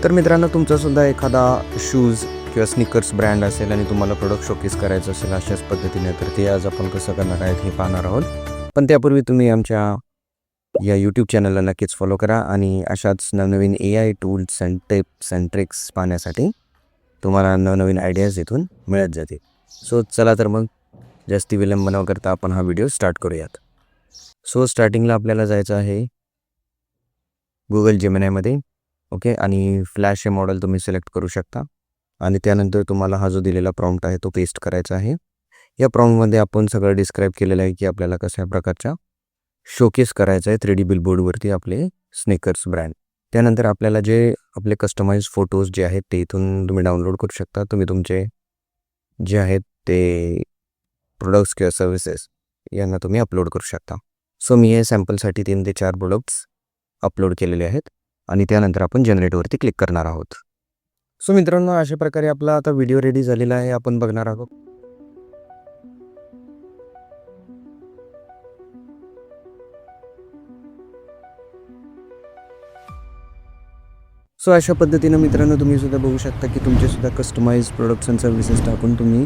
तर मित्रांनो, तुमचासुद्धा एखादा शूज किंवा स्निकर्स ब्रँड असेल आणि तुम्हाला प्रोडक्ट शोकेस करायचं असेल अशाच पद्धतीने, तर ते आज आपण कसं करणार आहेत हे पाहणार आहोत. पण त्यापूर्वी तुम्ही आमच्या या यूट्यूब चॅनलला नक्कीच फॉलो करा आणि अशाच नवनवीन AI tools and tips and tricks पाहण्यासाठी तुम्हाला नवनवीन आयडियाज इथून मिळत जातील. सो चला तर मग जास्ती विलंब न करता आपण हा व्हिडिओ स्टार्ट करूयात. सो स्टार्टिंगला आपल्याला जायचं आहे गुगल जेमिनायमध्ये. ओके, आणि फ्लॅश हे मॉडेल तुम्ही सिलेक्ट करू शकता आणि त्यानंतर तुम्हाला हा जो दिलेला प्रॉम्प्ट आहे तो पेस्ट करायचा आहे. या प्रॉम्प्टमध्ये आपण सगळं डिस्क्राईब केलेलं आहे की आपल्याला कशा प्रकारच्या शोकेस करायचं आहे 3D बिलबोर्डवरती आपले स्निकर्स ब्रँड. त्यानंतर आपल्याला जे आपले कस्टमाइज फोटोज जे आहेत ते इथून तुम्ही डाउनलोड करू शकता. तुम्ही तुमचे जे आहेत ते प्रोडक्ट्स किंवा सर्व्हिसेस यांना तुम्ही अपलोड करू शकता. सो मी हे सॅम्पलसाठी 3 ते 4 प्रोडक्ट्स अपलोड केलेले आहेत आणि त्यानंतर आपण जनरेटवरती क्लिक करणार आहोत. सो मित्रांनो, अशा प्रकारे आपला आता व्हिडिओ रेडी झालेला आहे. आपण बघणार आहोत. सो अशा पद्धतीनं मित्रांनो तुम्ही सुद्धा बघू शकता की तुमचेसुद्धा कस्टमाइज प्रोडक्ट्स अँड सर्व्हिसेस टाकून तुम्ही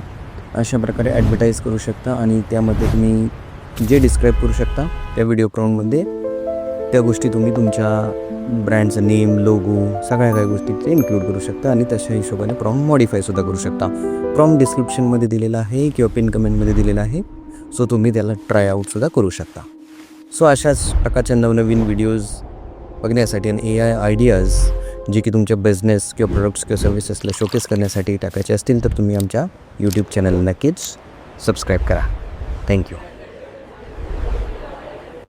अशा प्रकारे ॲडव्हर्टाईज करू शकता आणि त्यामध्ये तुम्ही जे डिस्क्राईब करू शकता त्या व्हिडिओ प्रॉम्प्टमध्ये त्या गोष्टी तुम्ही तुमच्या ब्रँडचं नेम, लोगो सगळ्या काही गोष्टी ते इन्क्लूड करू शकता आणि तशा हिशोबाने प्रॉम्प्ट मॉडिफायसुद्धा करू शकता. प्रॉम्प्ट डिस्क्रिप्शनमध्ये दिलेला आहे किंवा पिन कमेंटमध्ये दिलेला आहे. सो तुम्ही त्याला ट्राय आऊटसुद्धा करू शकता. सो अशाच प्रकारच्या नवनवीन व्हिडिओज बघण्यासाठी आणि AI आयडियाज जे की तुमच्या बिझनेस किंवा प्रोडक्ट्स किंवा सर्व्हिसेसला शोकेस करण्यासाठी टाकायचे असतील तर तुम्ही आमच्या यूट्यूब चॅनलला नक्कीच सबस्क्राईब करा. थँक्यू.